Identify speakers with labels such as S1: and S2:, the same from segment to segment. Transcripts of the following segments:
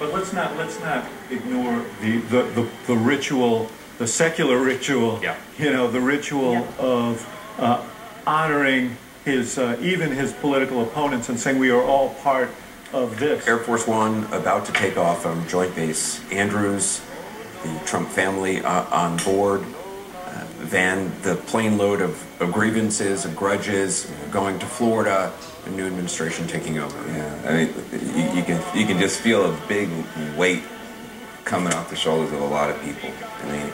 S1: But let's not ignore the ritual, the secular ritual.
S2: Yeah.
S1: You know, the ritual of honoring his even his political opponents and saying we are all part of this.
S3: Air Force One about to take off from Joint Base Andrews, the Trump family on board. The plane load of grievances, of grudges, going to Florida, a new administration taking over.
S4: Yeah, I mean, you can just feel a big weight coming off the shoulders of a lot of people. I mean,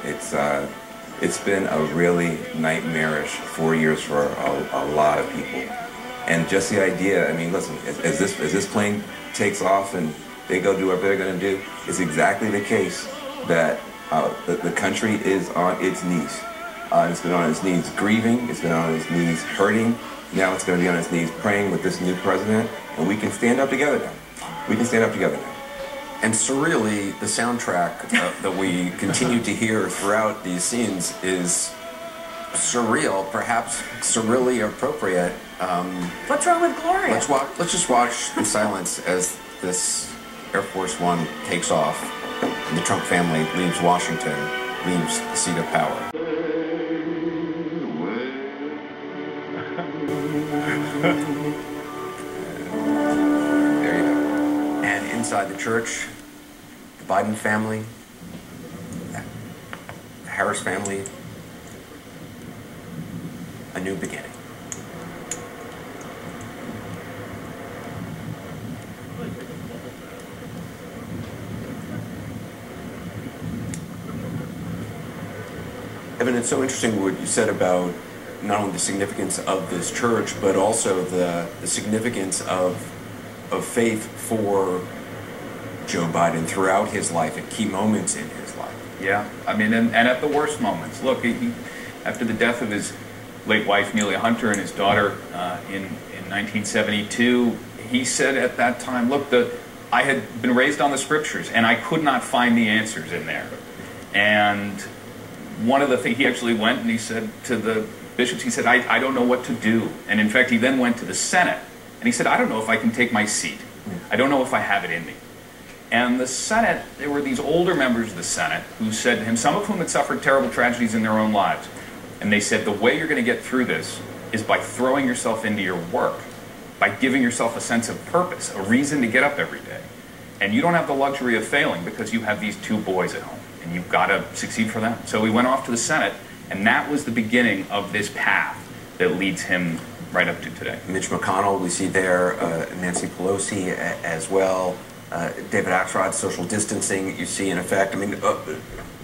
S4: it's been a really nightmarish 4 years for a lot of people. And just the idea, I mean, listen, as this plane takes off and they go do what they're going to do, it's exactly the case that the country is on its knees. It's been on its knees grieving, it's been on its knees hurting, now it's going to be on its knees praying with this new president, and we can stand up together now. We can stand up together now.
S3: And surreally, the soundtrack that we continue to hear throughout these scenes is surreal, perhaps surreally appropriate.
S5: What's wrong with Gloria?
S3: Let's just watch in silence as this Air Force One takes off and the Trump family leaves Washington, leaves the seat of power. There you go. And inside the church, the Biden family, the Harris family, a new beginning. Evan, it's so interesting what you said about not only the significance of this church, but also the significance of faith for Joe Biden throughout his life, at key moments in his life.
S2: Yeah, I mean, and at the worst moments. Look, after the death of his late wife, Nelia Hunter, and his daughter in 1972, he said at that time, look, I had been raised on the scriptures, and I could not find the answers in there. And one of the things, he actually went and he said to the bishops, he said, I don't know what to do. And in fact, he then went to the Senate, and he said, I don't know if I can take my seat. I don't know if I have it in me. And the Senate, there were these older members of the Senate who said to him, some of whom had suffered terrible tragedies in their own lives, and they said, the way you're going to get through this is by throwing yourself into your work, by giving yourself a sense of purpose, a reason to get up every day. And you don't have the luxury of failing because you have these two boys at home, and you've got to succeed for them. So he went off to the Senate, and that was the beginning of this path that leads him right up to today.
S3: Mitch McConnell, we see there, Nancy Pelosi as well, David Axelrod, social distancing, you see in effect. I mean,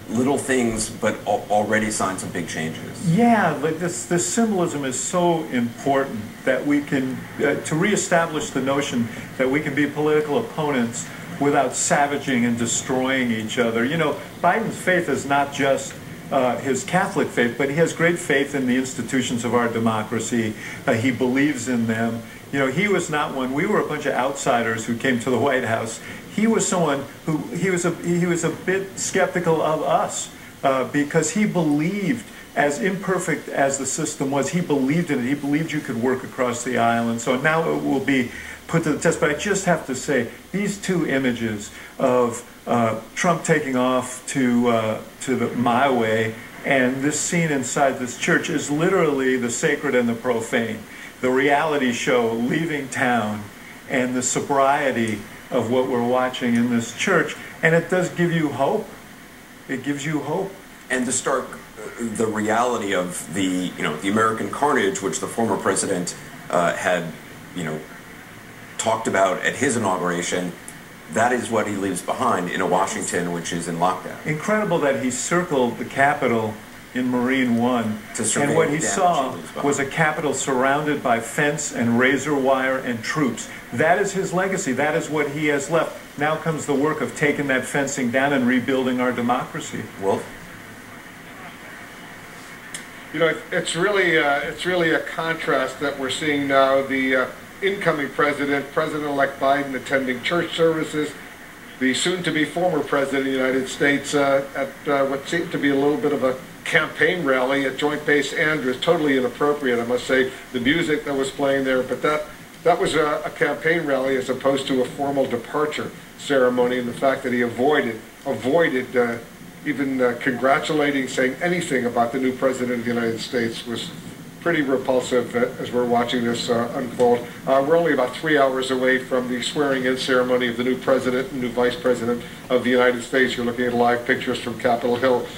S3: little things, but already signs of big changes.
S1: Yeah, but this symbolism is so important that we can, to reestablish the notion that we can be political opponents without savaging and destroying each other. You know, Biden's faith is not just his Catholic faith, but he has great faith in the institutions of our democracy. He believes in them. You know, he was not one. We were a bunch of outsiders who came to the White House. He was someone who he was a bit skeptical of us because he believed, as imperfect as the system was, he believed in it. He believed you could work across the aisle, and so now it will be put to the test. But I just have to say, these two images of Trump taking off to my way, and this scene inside this church is literally the sacred and the profane. The reality show leaving town and the sobriety of what we're watching in this church, and it does give you hope. It gives you hope.
S3: And the reality of the American carnage, which the former president had talked about at his inauguration, that is what he leaves behind in a Washington which is in lockdown.
S1: Incredible that he circled the Capitol in Marine One, and what he saw was a Capitol surrounded by fence and razor wire and troops. That is his legacy. That is what he has left. Now comes the work of taking that fencing down and rebuilding our democracy.
S3: Wolf?
S6: You know, it's really a contrast that we're seeing now. The incoming President-elect Biden, attending church services. The soon-to-be former President of the United States at what seemed to be a little bit of a campaign rally at Joint Base Andrews. Totally inappropriate, I must say, the music that was playing there, but that was a campaign rally as opposed to a formal departure. ceremony, and the fact that he avoided even congratulating, saying anything about the new president of the United States was pretty repulsive as we're watching this unfold. We're only about 3 hours away from the swearing-in ceremony of the new president and new vice president of the United States. You're looking at live pictures from Capitol Hill.